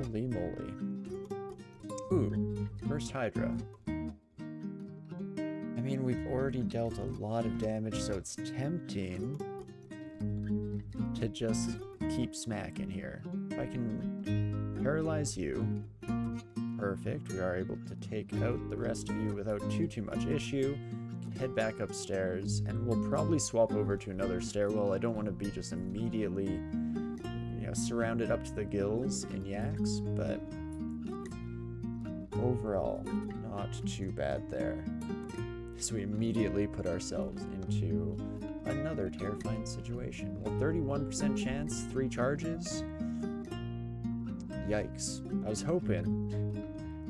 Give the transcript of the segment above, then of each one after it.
Holy moly. Ooh, first Hydra. I mean, we've already dealt a lot of damage, so it's tempting to just keep smacking here. If I can paralyze you, perfect. We are able to take out the rest of you without too much issue. Can head back upstairs, and we'll probably swap over to another stairwell. I don't want to be just immediately, you know, surrounded up to the gills in yaks, but overall, not too bad there. So we immediately put ourselves into another terrifying situation. Well, 31% chance, 3 charges. Yikes. I was hoping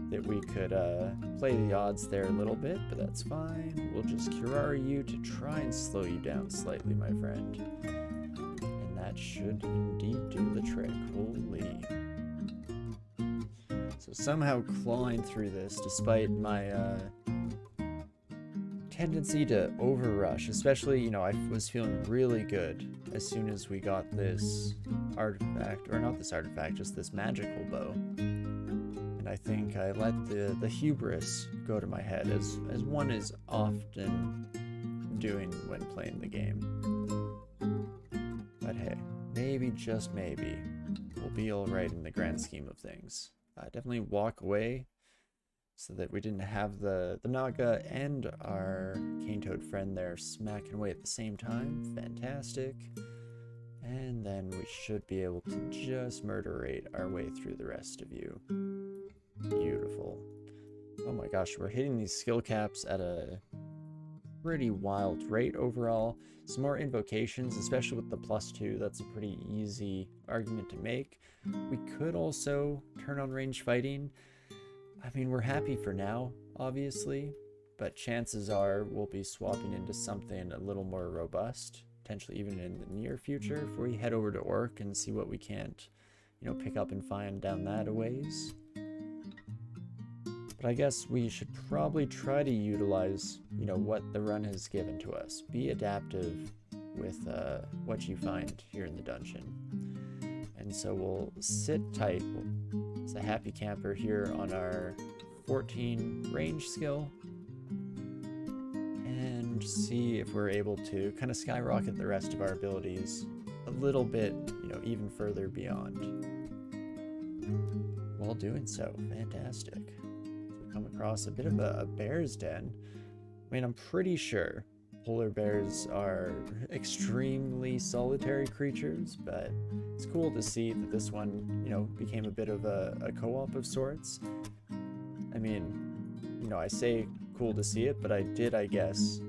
that we could play the odds there a little bit, but that's fine. We'll just Curare you to try and slow you down slightly, my friend. And that should indeed do the trick. Holy. So somehow clawing through this, despite my tendency to overrush, especially, you know, I was feeling really good as soon as we got this artifact, or not this artifact, just this magical bow. And I think I let the hubris go to my head, as one is often doing when playing the game. But hey, maybe, just maybe, we'll be alright in the grand scheme of things. Definitely walk away so that we didn't have the Naga and our cane toad friend there smacking away at the same time. Fantastic. And then we should be able to just murderate our way through the rest of you. Beautiful. Oh my gosh, we're hitting these skill caps at a pretty wild rate overall. Some more invocations, especially with the +2, that's a pretty easy argument to make. We could also turn on range fighting. I mean, we're happy for now, obviously, but chances are we'll be swapping into something a little more robust, potentially even in the near future, if we head over to Orc and see what we can't, you know, pick up and find down that a ways. But I guess we should probably try to utilize, you know, what the run has given to us. Be adaptive with what you find here in the dungeon. And so we'll sit tight. It's a happy camper here on our 14 range skill. And see if we're able to kind of skyrocket the rest of our abilities a little bit, you know, even further beyond. While doing so, fantastic. Come across a bit of a bear's den. I mean, I'm pretty sure polar bears are extremely solitary creatures, but it's cool to see that this one, you know, became a bit of a co-op of sorts. I mean, you know, I say cool to see it, but I did, I guess,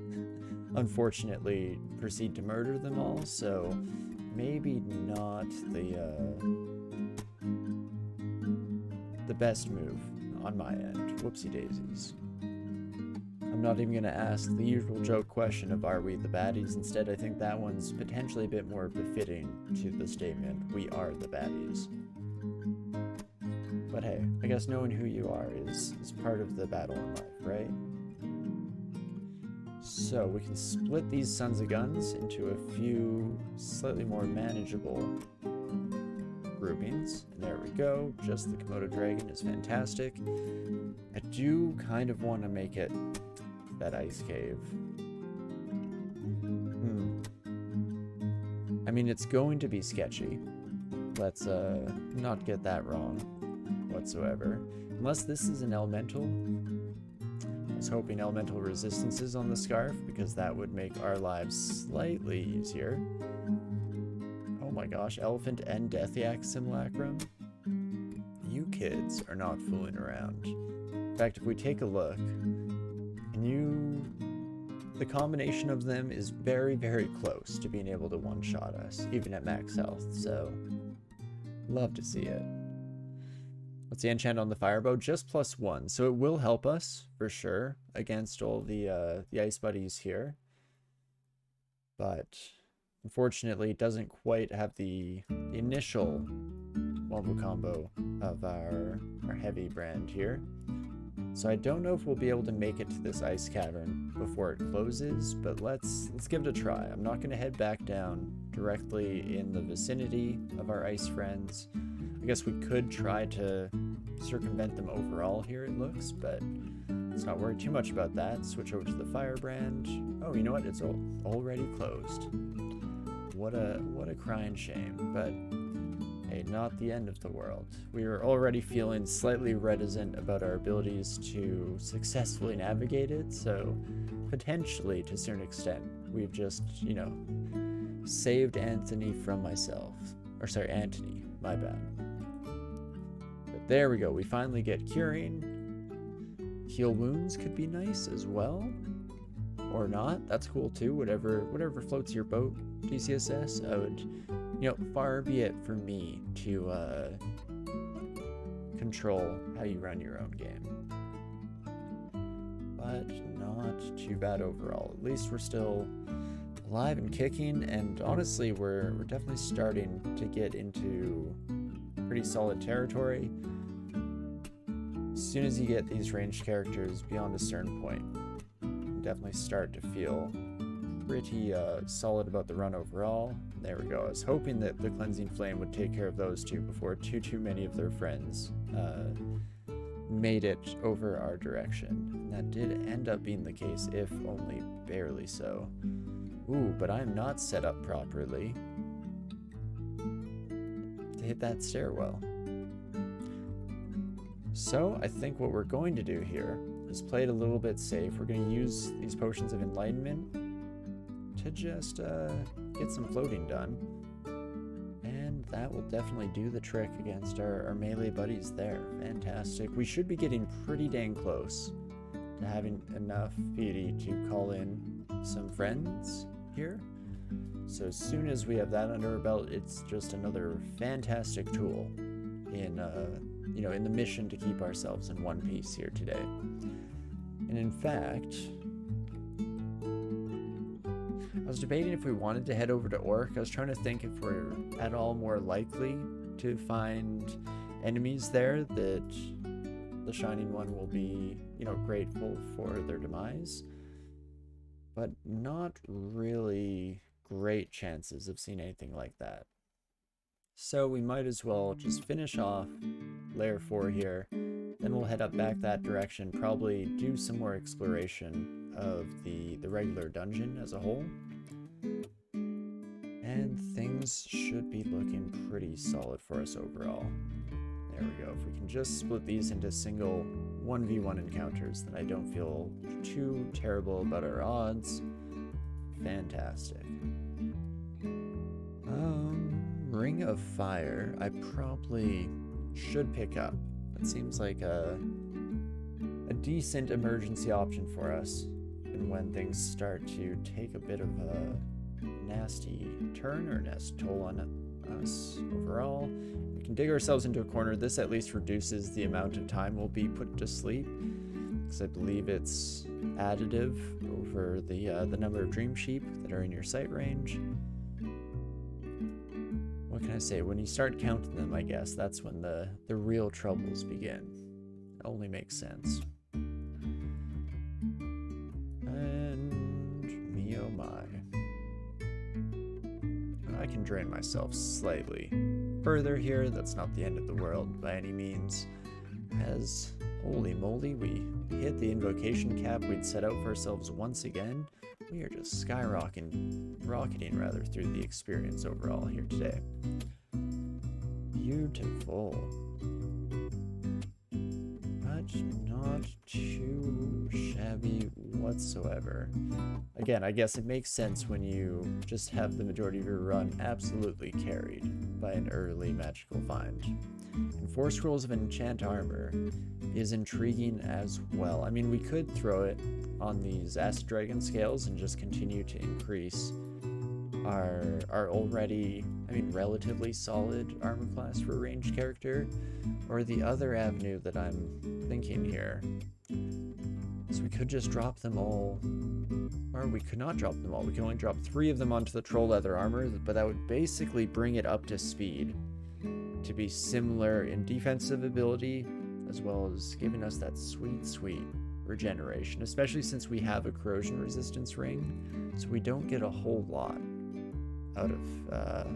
unfortunately proceed to murder them all, so maybe not the best move on my end. Whoopsie daisies. I'm not even going to ask the usual joke question of are we the baddies. Instead, I think that one's potentially a bit more befitting to the statement, we are the baddies. But hey, I guess knowing who you are is part of the battle in life, right? So we can split these sons of guns into a few slightly more manageable groupings. And there we go. Just the Komodo dragon is fantastic. I do kind of want to make it that ice cave. I mean, it's going to be sketchy. Let's not get that wrong whatsoever. Unless this is an elemental. I was hoping elemental resistances on the scarf, because that would make our lives slightly easier. Oh my gosh, elephant and Nethack simulacrum? You kids are not fooling around. In fact, if we take a look, the combination of them is very, very close to being able to one-shot us, even at max health, so love to see it. What's the enchant on the firebow? Just +1, so it will help us, for sure, against all the ice buddies here. But unfortunately, it doesn't quite have the initial wombo combo of our heavy brand here. So I don't know if we'll be able to make it to this ice cavern before it closes, but let's give it a try. I'm not going to head back down directly in the vicinity of our ice friends. I guess we could try to circumvent them overall here, it looks, but let's not worry too much about that. Switch over to the firebrand. Oh, you know what? It's already closed. What a crying shame, but hey, not the end of the world. We are already feeling slightly reticent about our abilities to successfully navigate it, so potentially, to a certain extent, we've just, you know, saved Anthony from myself. Or sorry, Antony, my bad. But there we go, we finally get curing. Heal wounds could be nice as well. Or not, that's cool too, whatever floats your boat, DCSS. I would, you know, far be it for me to control how you run your own game. But not too bad overall. At least we're still alive and kicking, and honestly, we're definitely starting to get into pretty solid territory. As soon as you get these ranged characters beyond a certain point, you definitely start to feel pretty solid about the run overall. There we go. I was hoping that the Cleansing Flame would take care of those two before too many of their friends made it over our direction. And that did end up being the case, if only barely so. Ooh, but I'm not set up properly to hit that stairwell. So I think what we're going to do here is play it a little bit safe. We're going to use these potions of enlightenment to just get some floating done. And that will definitely do the trick against our melee buddies there. Fantastic. We should be getting pretty dang close to having enough piety to call in some friends here. So as soon as we have that under our belt, it's just another fantastic tool in you know, in the mission to keep ourselves in one piece here today. And in fact, I was debating if we wanted to head over to Orc. I was trying to think if we're at all more likely to find enemies there that the Shining One will be, you know, grateful for their demise. But not really great chances of seeing anything like that. So we might as well just finish off Layer 4 here, then we'll head up back that direction, probably do some more exploration of the regular dungeon as a whole. And things should be looking pretty solid for us overall. There we go. If we can just split these into single 1v1 encounters, then I don't feel too terrible about our odds. Fantastic. Ring of Fire, I probably should pick up. That seems like a decent emergency option for us. And when things start to take a bit of a nasty turn or nasty toll on us overall, we can dig ourselves into a corner. This at least reduces the amount of time we'll be put to sleep, because I believe it's additive over the number of dream sheep that are in your sight range. What can I say? When you start counting them, I guess that's when the real troubles begin. It only makes sense. And me oh my. I can drain myself slightly further here. That's not the end of the world by any means. As, holy moly, we hit the invocation cap we'd set out for ourselves once again. We are just rocketing through the experience overall here today. Beautiful. But not too shabby whatsoever. Again, I guess it makes sense when you just have the majority of your run absolutely carried by an early magical find. And 4 scrolls of enchant armor is intriguing as well. I mean, we could throw it on these acid dragon scales and just continue to increase our already, I mean, relatively solid armor class for a ranged character. Or the other avenue that I'm thinking here is we could just drop them all, or we could not drop them all. We can only drop 3 of them onto the troll leather armor, but that would basically bring it up to speed to be similar in defensive ability, as well as giving us that sweet regeneration, especially since we have a corrosion resistance ring, so we don't get a whole lot out of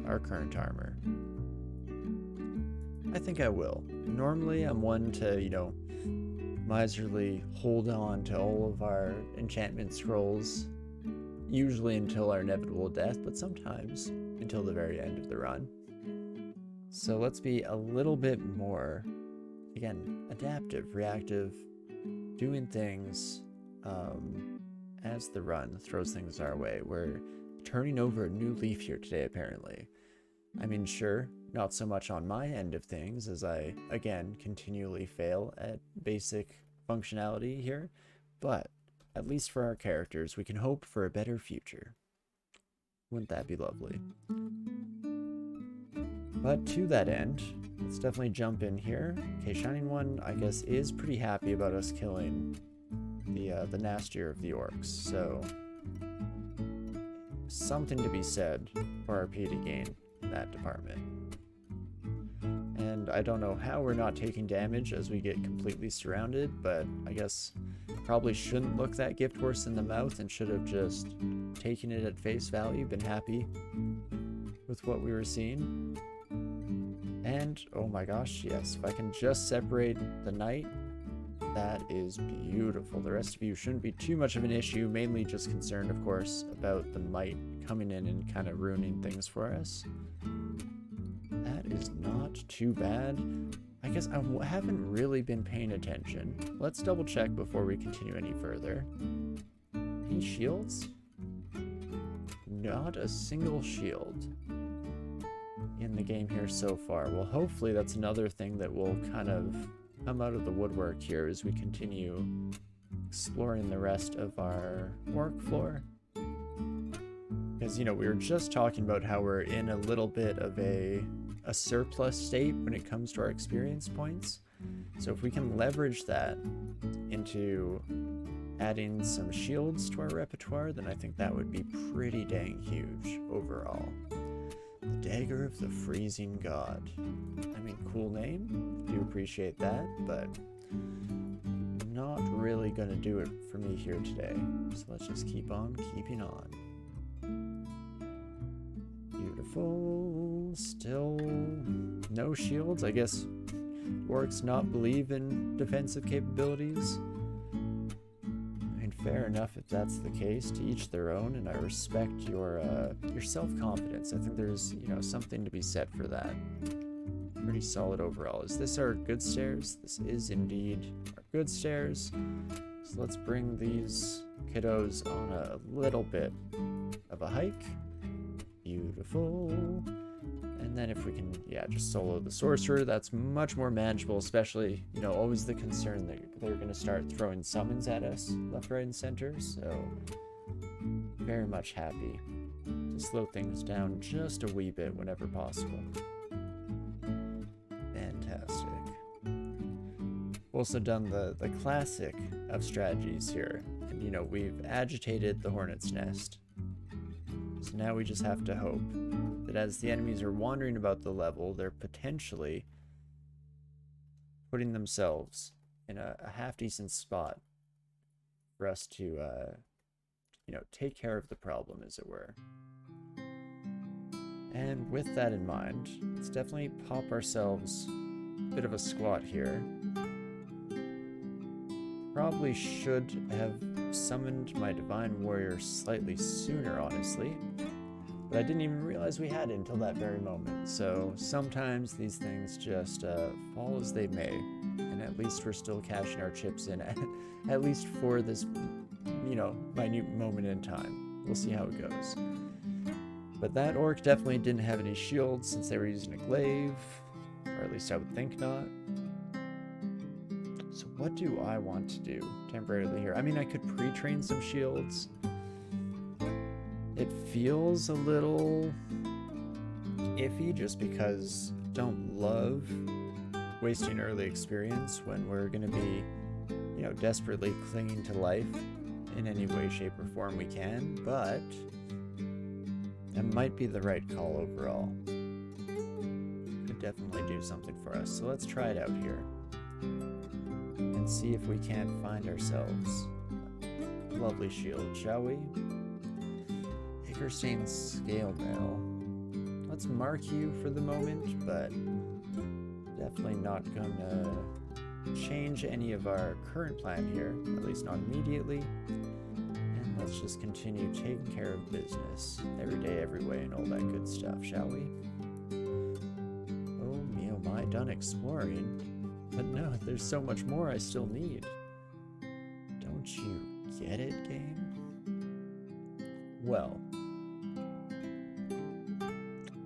our current armor. I think I will. Normally I'm one to, you know, miserly hold on to all of our enchantment scrolls, usually until our inevitable death, but sometimes until the very end of the run. So let's be a little bit more, again, adaptive, reactive, doing things as the run throws things our way. We're turning over a new leaf here today, apparently. I mean, sure, not so much on my end of things, as I, again, continually fail at basic functionality here, but at least for our characters, we can hope for a better future. Wouldn't that be lovely? But to that end, let's definitely jump in here. Okay, Shining One, I guess, is pretty happy about us killing the nastier of the orcs, so something to be said for our PD gain in that department. And I don't know how we're not taking damage as we get completely surrounded, but I guess probably shouldn't look that gift horse in the mouth and should have just taken it at face value, been happy with what we were seeing. And oh my gosh, yes, if I can just separate the knight, that is beautiful. The rest of you shouldn't be too much of an issue, mainly just concerned, of course, about the might coming in and kind of ruining things for us. That is not too bad. I guess I haven't really been paying attention. Let's double check before we continue any further. Any shields? Not a single shield in the game here so far. Well, hopefully that's another thing that will kind of come out of the woodwork here as we continue exploring the rest of our orc floor. Because, you know, we were just talking about how we're in a little bit of a surplus state when it comes to our experience points. So if we can leverage that into adding some shields to our repertoire, then I think that would be pretty dang huge overall. The Dagger of the Freezing God. I mean, cool name. Do appreciate that, but not really gonna do it for me here today. So let's just keep on keeping on. Beautiful. Still no shields. I guess orcs not believe in defensive capabilities. I mean, fair enough if that's the case. To each their own, and I respect your self-confidence. I think there's, you know, something to be said for that. Pretty solid overall. Is this our good stairs? This is indeed our good stairs. So let's bring these kiddos on a little bit of a hike. Beautiful. And then if we can, yeah, just solo the sorcerer, that's much more manageable, especially, you know, always the concern that they're going to start throwing summons at us left, right, and center. So very much happy to slow things down just a wee bit whenever possible. Fantastic. Also done the classic of strategies here. And, you know, we've agitated the hornet's nest. So now we just have to hope that as the enemies are wandering about the level, they're potentially putting themselves in a half-decent spot for us to, you know, take care of the problem, as it were. And with that in mind, let's definitely pop ourselves a bit of a squat here. Probably should have summoned my Divine Warrior slightly sooner, honestly. But I didn't even realize we had it until that very moment. So sometimes these things just fall as they may. And at least we're still cashing our chips in, at least for this, you know, minute moment in time. We'll see how it goes. But that orc definitely didn't have any shields since they were using a glaive. Or at least I would think not. So what do I want to do temporarily here? I mean, I could pre-train some shields. It feels a little iffy just because I don't love wasting early experience when we're going to be, you know, desperately clinging to life in any way, shape, or form we can, but that might be the right call overall. Could definitely do something for us. So let's try it out here and see if we can't find ourselves a lovely shield, shall we? Acre-stained scale mail. Let's mark you for the moment, but Definitely not gonna change any of our current plan here, at least not immediately. And let's just continue taking care of business every day, every way, and all that good stuff, shall we? Oh me, oh my, done exploring. But no, there's so much more I still need. Don't you get it, game? Well,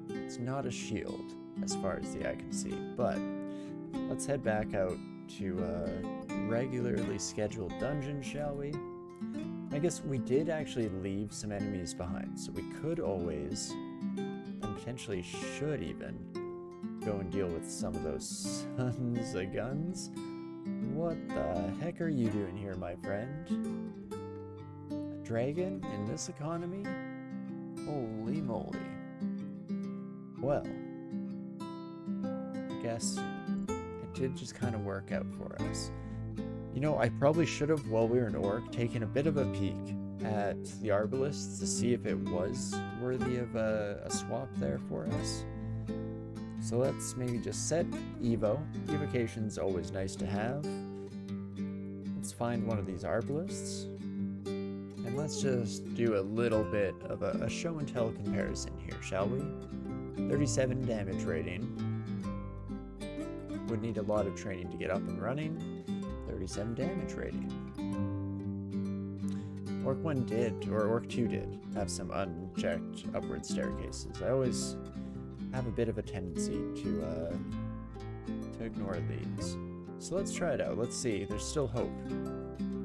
it's not a shield as far as the eye can see, but let's head back out to a regularly scheduled dungeon, shall we? I guess we did actually leave some enemies behind, so we could always, and potentially should even, go and deal with some of those sons of guns. What the heck are you doing here, my friend? A dragon in this economy? Holy moly. Well, I guess it did just kind of work out for us. You know, I probably should have, while we were in Orc, taken a bit of a peek at the Arbalists to see if it was worthy of a swap there for us. So let's maybe just set Evo. Evocation's always nice to have. Let's find one of these Arbalists. And let's just do a little bit of a show and tell comparison here, shall we? 37 damage rating. Would need a lot of training to get up and running. 37 damage rating. Orc 1 did, or Orc 2 did, have some unchecked upward staircases. I always have a bit of a tendency to ignore these. So let's try it out. Let's see. There's still hope.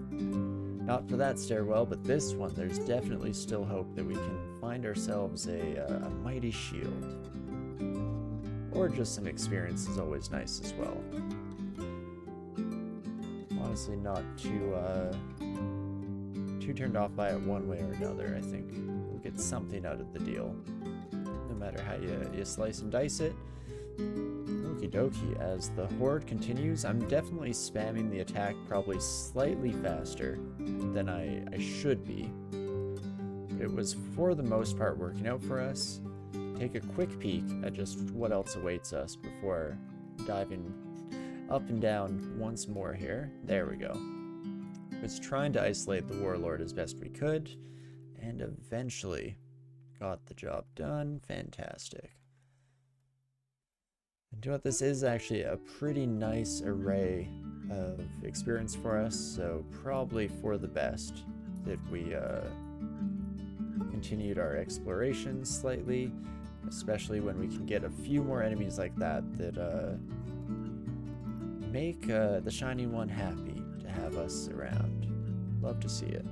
Not for that stairwell, but this one, there's definitely still hope that we can find ourselves a mighty shield. Or just some experience is always nice as well. Honestly, not too turned off by it one way or another. I think we'll get something out of the deal, no matter how you slice and dice it. Okie dokie. As the horde continues, I'm definitely spamming the attack probably slightly faster than I should be. But it was for the most part working out for us. Take a quick peek at just what else awaits us before diving up and down once more here. There we go. Was trying to isolate the warlord as best we could, and eventually got the job done. Fantastic. And you know what, this is actually a pretty nice array of experience for us, so probably for the best that we continued our exploration slightly, especially when we can get a few more enemies like that make the Shiny One happy to have us around. Love to see it.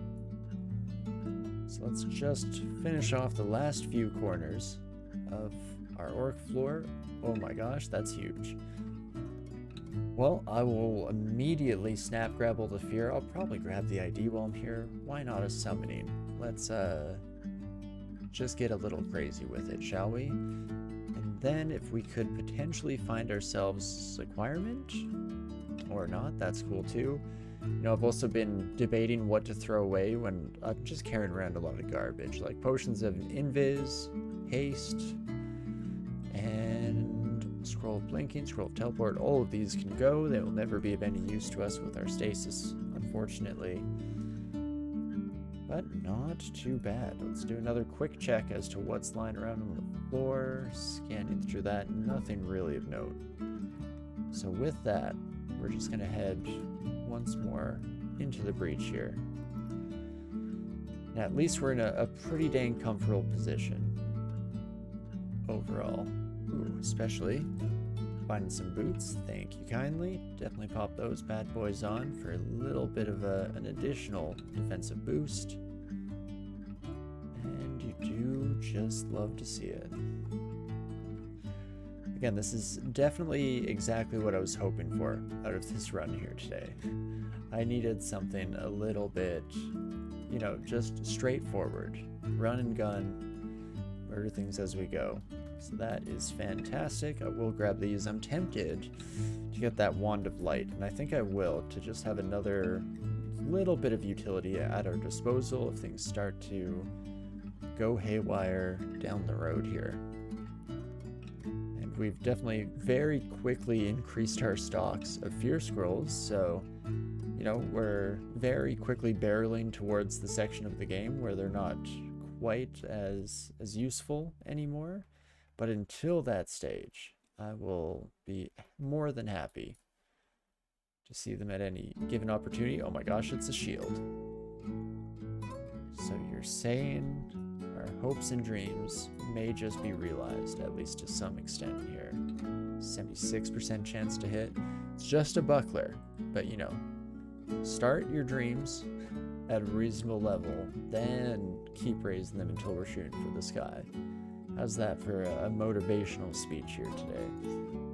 So let's just finish off the last few corners of our Orc floor. Oh my gosh, that's huge. Well, I will immediately snap grab Bolt of Fear. I'll probably grab the ID while I'm here. Why not a summoning? Let's just get a little crazy with it, shall we? And then if we could potentially find ourselves acquirement or not, that's cool too. You know, I've also been debating what to throw away when I'm just carrying around a lot of garbage, like potions of invis, haste, and scroll of blinking, scroll of teleport. All of these can go. They will never be of any use to us with our stasis, unfortunately. But not too bad. Let's do another quick check as to what's lying around on the floor. Scanning through that, nothing really of note. So with that, we're just gonna head once more into the breach here. Now at least we're in a pretty dang comfortable position overall. Ooh, especially finding some boots. Thank you kindly. Definitely pop those bad boys on for a little bit of an additional defensive boost. And you do just love to see it. Again, this is definitely exactly what I was hoping for out of this run here today. I needed something a little bit, you know, just straightforward. Run and gun, murder things as we go. So that is fantastic. I will grab these. I'm tempted to get that Wand of Light, and I think I will, to just have another little bit of utility at our disposal if things start to go haywire down the road here. And we've definitely very quickly increased our stocks of Fear Scrolls, so, you know, we're very quickly barreling towards the section of the game where they're not quite as useful anymore. But until that stage, I will be more than happy to see them at any given opportunity. Oh my gosh, it's a shield. So you're saying our hopes and dreams may just be realized, at least to some extent here. 76% chance to hit. It's just a buckler, but you know, start your dreams at a reasonable level, then keep raising them until we're shooting for the sky. How's that for a motivational speech here today?